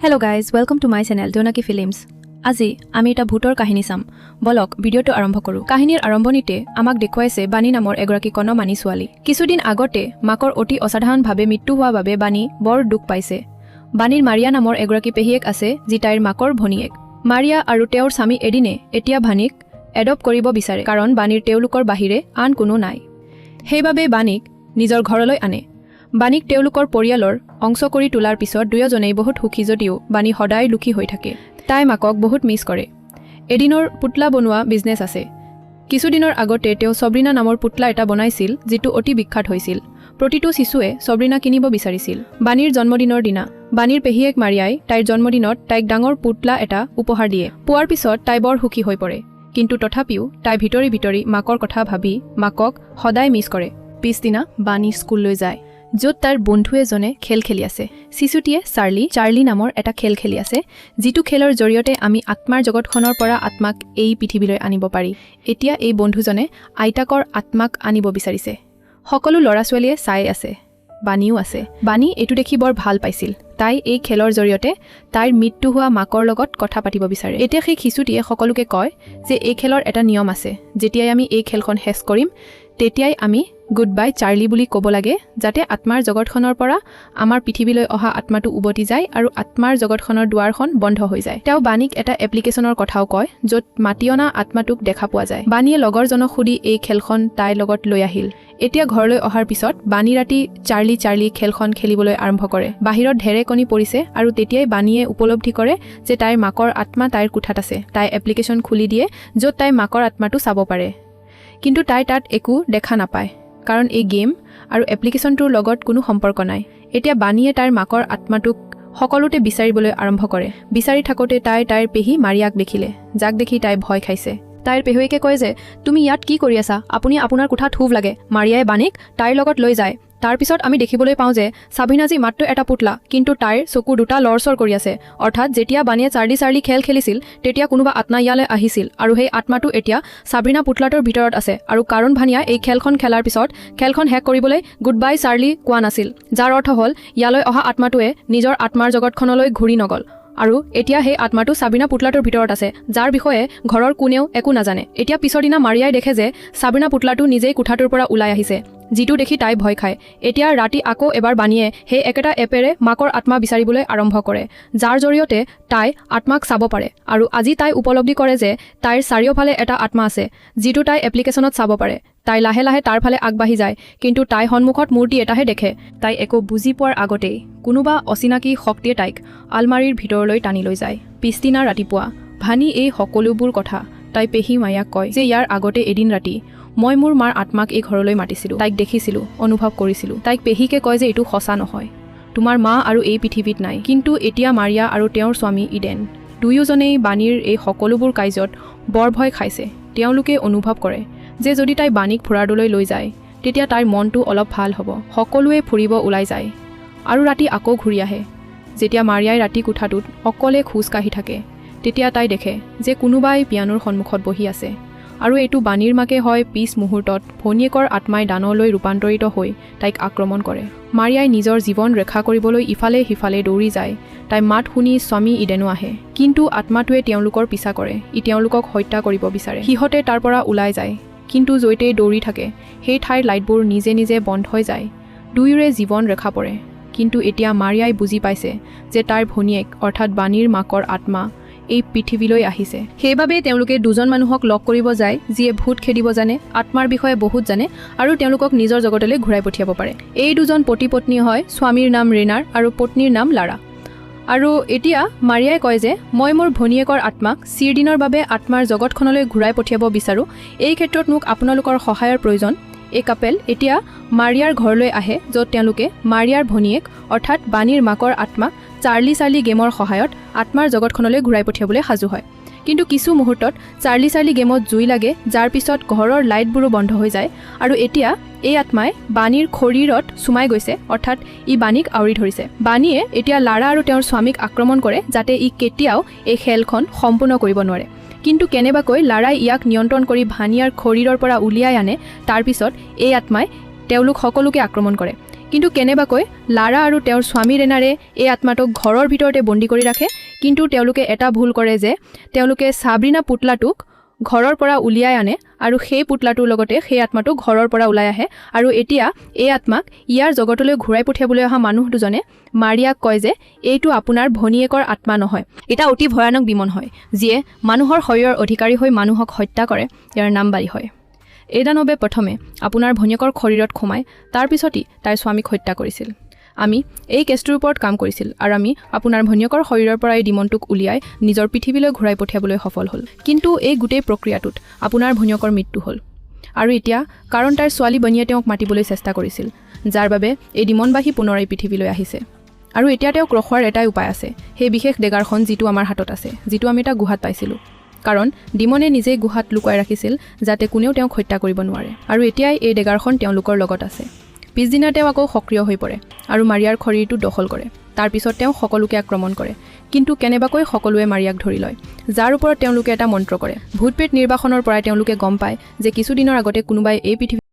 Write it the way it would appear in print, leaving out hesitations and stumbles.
Hello guys, welcome to my channel Jonaki Films. আজি আমি এটা ভূতৰ কাহিনী চাম। বলক ভিডিওটো আৰম্ভ কৰো। কাহিনীৰ আৰম্ভণিতে আমাক দেখুৱাইছে বাণী নামৰ এগৰাকী কণমানি ছোৱালী। কিছুদিন আগতে মাকৰ অতি অসাধাৰণভাৱে মৃত্যু হোৱাৰ বাবে বাণী বৰ দুখ পাইছে। বাণীৰ মাৰিয়া নামৰ এগৰাকী পেহীয়েক আছে যি তাইৰ মাকৰ ভনীয়েক। মাৰিয়া আৰু তেওঁৰ স্বামী এদিনে এতিয়া বাণীক এডপ্ট কৰিব বিচাৰে কাৰণ বাণীৰ তেওঁলোকৰ বাহিৰে আন কোনো নাই। সেইবাবে বাণীক নিজৰ ঘৰলৈ আনে। বাণীক তেওঁলোকৰ পৰিয়ালৰ অংশ কৰি তোলাৰ পিছত দুয়োজনেই বহুত সুখী যদিও বাণী সদায় দুখী হৈ থাকে। তাই মাকক বহুত মিছ কৰে। এদিনৰ পুতলা বনোৱা বিজনেছ আছে। কিছুদিনৰ আগতে তেওঁ সাবৰিনা নামৰ পুতলা এটা বনাইছিল যিটো অতি বিখ্যাত হৈছিল। প্ৰতিটো শিশুৱে সাবৰিনা কিনিব বিচাৰিছিল। বাণীৰ জন্মদিনৰ দিনা বাণীৰ পেহীয়েক মাৰিয়াই তাইৰ জন্মদিনত তাইক ডাঙৰ পুতলা এটা উপহাৰ দিয়ে। পোৱাৰ পিছত তাই বৰ সুখী হৈ পৰে। কিন্তু তথাপিও তাই ভিতৰি ভিতৰি মাকৰ কথা ভাবি মাকক সদায় মিছ কৰে। পিছদিনা বাণী স্কুললৈ যায় য'ত তাৰ বন্ধু এজনে খেল খেলি আছে। শিশুটিয়ে চাৰ্লি নামৰ এটা খেল খেলি আছে যিটো খেলৰ জৰিয়তে আমি আত্মাৰ জগতখনৰ পৰা আত্মাক এই পৃথিৱীলৈ আনিব পাৰি। এতিয়া এই বন্ধুজনে আইতাকৰ আত্মাক আনিব বিচাৰিছে। সকলো ল'ৰা ছোৱালীয়ে চাই আছে, বাণীও আছে। বাণী এইটো দেখি বৰ ভাল পাইছিল। তাই এই খেলৰ জৰিয়তে তাইৰ মৃত্যু হোৱা মাকৰ লগত কথা পাতিব বিচাৰে। এতিয়া সেই শিশুটিয়ে সকলোকে কয় যে এই খেলৰ এটা নিয়ম আছে। যেতিয়াই আমি এই খেলখন শেষ কৰিম তেতিয়াই আমি গুড বাই চাৰ্লি বুলি ক'ব লাগে যাতে আত্মাৰ জগতখনৰ পৰা আমাৰ পৃথিৱীলৈ অহা আত্মাটো উভতি যায় আৰু আত্মাৰ জগতখনৰ দুৱাৰখন বন্ধ হৈ যায়। তেওঁ বাণীক এটা এপ্লিকেশ্যনৰ কথাও কয় য'ত মাতি অনা আত্মাটোক দেখা পোৱা যায়। বাণীয়ে লগৰজনক সুধি এই খেলখন তাইৰ লগত লৈ আহিল। এতিয়া ঘৰলৈ অহাৰ পিছত বাণী ৰাতি চাৰ্লি খেলখন খেলিবলৈ আৰম্ভ কৰে। বাহিৰত ঢেৰেকণি পৰিছে আৰু তেতিয়াই বাণীয়ে উপলব্ধি কৰে যে তাইৰ মাকৰ আত্মা তাইৰ কোঠাত আছে। তাই এপ্লিকেশ্যন খুলি দিয়ে য'ত তাই মাকৰ আত্মাটো চাব পাৰে। কিন্তু তাই তাত একো দেখা নাপায় কাৰণ এই গেম আৰু এপ্লিকেশ্যনটোৰ লগত কোনো সম্পৰ্ক নাই। এতিয়া বাণীয়ে তাইৰ মাকৰ আত্মাটোক সকলোতে বিচাৰিবলৈ আৰম্ভ কৰে। বিচাৰি থাকোঁতে তাই তাইৰ পেহী মাৰিয়াক দেখিলে, যাক দেখি তাই ভয় খাইছে। তাইৰ পেহীয়েকে কয় যে তুমি ইয়াত কি কৰি আছা, আপুনি আপোনাৰ কোঠাত শুভ লাগে। মাৰিয়াই বাণীক তাইৰ লগত লৈ যায়। তাৰ পিছত আমি দেখিবলৈ পাওঁ যে সাবিনাজি মাত্ৰ এটা পুতলা কিন্তু তাইৰ চকু দুটা লৰচৰ কৰি আছে। অৰ্থাৎ যেতিয়া বাণীয়ে চাৰ্লি খেল খেলিছিল তেতিয়া কোনোবা আত্মা ইয়ালৈ আহিছিল আৰু সেই আত্মাটো এতিয়া সাবৰিনা পুতলাটোৰ ভিতৰত আছে। আৰু কাৰণ ভানিয়া এই খেলখন খেলাৰ পিছত খেলখন শেষ কৰিবলৈ গুড বাই চাৰ্লি কোৱা নাছিল, যাৰ অৰ্থ হ'ল ইয়ালৈ অহা আত্মাটোৱে নিজৰ আত্মাৰ জগতখনলৈ ঘূৰি নগ'ল আৰু এতিয়া সেই আত্মাটো সাবৰিনা পুতলাটোৰ ভিতৰত আছে, যাৰ বিষয়ে ঘৰৰ কোনেও একো নাজানে। এতিয়া পিছৰ দিনা মাৰিয়াই দেখে যে সাবৰিনা পুতলাটো নিজেই কোঠাটোৰ পৰা ওলাই আহিছে, যিটো দেখি তাই ভয় খায়। এতিয়া ৰাতি আকৌ এবাৰ বাণীয়ে সেই একেটা এপেৰে মাকৰ আত্মা বিচাৰিবলৈ আৰম্ভ কৰে, যাৰ জৰিয়তে তাই আত্মাক চাব পাৰে। আৰু আজি তাই উপলব্ধি কৰে যে তাইৰ চাৰিওফালে এটা আত্মা আছে যিটো তাই এপ্লিকেশ্যনত চাব পাৰে। তাই লাহে লাহে তাৰ ফালে আগবাঢ়ি যায় কিন্তু তাই সন্মুখত মূৰ্তি এটাহে দেখে। তাই একো বুজি পোৱাৰ আগতেই কোনোবা অচিনাকি শক্তিয়ে তাইক আলমাৰীৰ ভিতৰলৈ টানি লৈ যায়। পিছদিনা ৰাতিপুৱা ভানি এই সকলোবোৰ কথা তাই পেহী মায়াক কয় যে ইয়াৰ আগতে এদিন ৰাতি মই মোৰ মাৰ আত্মাক এই ঘৰলৈ মাতিছিলোঁ, তাইক দেখিছিলোঁ, অনুভৱ কৰিছিলোঁ। তাইক পেহীকে কয় যে এইটো সঁচা নহয়, তোমাৰ মা আৰু এই পৃথিৱীত নাই। কিন্তু এতিয়া মাৰিয়া আৰু তেওঁৰ স্বামী ইডেন দুয়োজনেই বাণীৰ এই সকলোবোৰ কাৰ্যত বৰ ভয় খাইছে। তেওঁলোকে অনুভৱ কৰে যে যদি তাই বাণীক ফুৰাৰলৈ লৈ যায় তেতিয়া তাইৰ মনটো অলপ ভাল হ'ব। সকলোৱে ফুৰিব ওলাই যায় আৰু ৰাতি আকৌ ঘূৰি আহে। যেতিয়া মাৰিয়াই ৰাতি কোঠাটোত অকলে খোজ কাঢ়ি থাকে তেতিয়া তাই দেখে যে কোনোবাই পিয়ানোৰ সন্মুখত বহি আছে আৰু এইটো বাণীৰ মাকে হয়। পিছ মুহূৰ্তত ভনীয়েকৰ আত্মাই দানলৈ ৰূপান্তৰিত হৈ তাইক আক্ৰমণ কৰে। মাৰিয়াই নিজৰ জীৱন ৰক্ষা কৰিবলৈ ইফালে সিফালে দৌৰি যায়। তাই মাত শুনি স্বামী ইডেনো আহে কিন্তু আত্মাটোৱে তেওঁলোকৰ পিছা কৰে। ই তেওঁলোকক হত্যা কৰিব বিচাৰে। সিহঁতে তাৰ পৰা ওলাই যায় কিন্তু য'তেই দৌৰি থাকে সেই ঠাইৰ লাইটবোৰ নিজে নিজে বন্ধ হৈ যায়। দুয়োৰে জীৱন ৰক্ষা পৰে। কিন্তু এতিয়া মাৰিয়াই বুজি পাইছে যে তাইৰ ভনীয়েক অৰ্থাৎ বাণীৰ মাকৰ আত্মা এই পৃথিৱীলৈ আহিছে। সেইবাবে তেওঁলোকে দুজন মানুহক লগ কৰিব যায় যিয়ে ভূত খেদিব জানে, আত্মাৰ বিষয়ে বহুত জানে আৰু তেওঁলোকক নিজৰ জগতলৈ ঘূৰাই পঠিয়াব পাৰে। এই দুজন পতি পত্নী হয়, স্বামীৰ নাম ৰেনাৰ আৰু পত্নীৰ নাম লাৰা। আৰু এতিয়া মাৰিয়াই কয় যে মই মোৰ ভনীয়েকৰ আত্মাক চিৰদিনৰ বাবে আত্মাৰ জগতখনলৈ ঘূৰাই পঠিয়াব বিচাৰোঁ। এই ক্ষেত্ৰত মোক আপোনালোকৰ সহায়ৰ প্ৰয়োজন। এই কাপেল এতিয়া মাৰিয়াৰ ঘৰলৈ আহে য'ত তেওঁলোকে মাৰিয়াৰ ভনীয়েক অৰ্থাৎ বাণীৰ মাকৰ আত্মাক চাৰ্লি গেমৰ সহায়ত আত্মাৰ জগতখনলৈ ঘূৰাই পঠিয়াবলৈ সাজু হয়। কিন্তু কিছু মুহূৰ্তত চাৰ্লি গেমত জুই লাগে, যাৰ পিছত ঘৰৰ লাইটবোৰো বন্ধ হৈ যায় আৰু এতিয়া এই আত্মাই বাণীৰ শৰীৰত সোমাই গৈছে, অৰ্থাৎ ই বাণীক আৱৰি ধৰিছে। বাণীয়ে এতিয়া লাৰা আৰু তেওঁৰ স্বামীক আক্ৰমণ কৰে যাতে ই কেতিয়াও এই খেলখন সম্পূৰ্ণ কৰিব নোৱাৰে। কিন্তু কেনেবাকৈ লাৰাই ইয়াক নিয়ন্ত্ৰণ কৰি ভানিয়াৰ শৰীৰৰ পৰা উলিয়াই আনে। তাৰ পিছত এই আত্মাই তেওঁলোক সকলোকে আক্ৰমণ কৰে। কিন্তু কেনেবাকৈ লাৰা আৰু তেওঁৰ স্বামী ৰেনাৰে এই আত্মাটোক ঘৰৰ ভিতৰতে বন্দী কৰি ৰাখে কিন্তু তেওঁলোকে এটা ভুল কৰে যে তেওঁলোকে সাবৰিনা পুতলাটোক ঘৰৰ পৰা উলিয়াই আনে আৰু সেই পুতলাটোৰ লগতে সেই আত্মাটো ঘৰৰ পৰা ওলাই আহে আৰু এতিয়া এই আত্মাক ইয়াৰ জগতলৈ ঘূৰাই পঠিয়াবলৈ অহা মানুহ দুজনে মাৰিয়াক কয় যে এইটো আপোনাৰ ভনীয়েকৰ আত্মা নহয় এটা অতি ভয়ানক বিমন হয় যিয়ে মানুহৰ শৰীৰৰ অধিকাৰী হৈ মানুহক হত্যা কৰে ইয়াৰ নামবাৰী হয় এই দানৱে প্ৰথমে আপোনাৰ ভনীয়েকৰ শৰীৰত সোমাই তাৰ পিছতই তাইৰ স্বামীক হত্যা কৰিছিল আমি এই কেছটোৰ ওপৰত কাম কৰিছিল আৰু আমি আপোনাৰ ভনীয়েকৰ শৰীৰৰ পৰা এই ডিমনটোক উলিয়াই নিজৰ পৃথিৱীলৈ ঘূৰাই পঠিয়াবলৈ সফল হ'ল কিন্তু এই গোটেই প্ৰক্ৰিয়াটোত আপোনাৰ ভনীয়েকৰ মৃত্যু হ'ল আৰু এতিয়া কাৰণ তাইৰ ছোৱালী বনিয়ে তেওঁক মাতিবলৈ চেষ্টা কৰিছিল যাৰ বাবে এই ডিমনবাহী পুনৰ এই পৃথিৱীলৈ আহিছে আৰু এতিয়া তেওঁক ৰখোৱাৰ এটাই উপায় আছে সেই বিশেষ ডেগাৰখন যিটো আমাৰ হাতত আছে যিটো আমি এটা গুহাত পাইছিলোঁ কাৰণ ডিমনে নিজেই গুহাত লুকুৱাই ৰাখিছিল যাতে কোনেও তেওঁক হত্যা কৰিব নোৱাৰে আৰু এতিয়াই এই ডেগাৰখন তেওঁলোকৰ লগত আছে পিছদিনা তেওঁ আকৌ সক্ৰিয় হৈ পৰে আৰু মাৰিয়াৰ শৰীৰটো দখল কৰে তাৰ পিছত তেওঁ সকলোকে আক্ৰমণ কৰে কিন্তু কেনেবাকৈ সকলোৱে মাৰিয়াক ধৰি লয় যাৰ ওপৰত তেওঁলোকে এটা মন্ত্ৰ কৰে ভূতপ্ৰেত নিৰ্বাসনৰ পৰাই তেওঁলোকে গম পায় যে কিছুদিনৰ আগতে কোনোবাই এই পৃথিৱী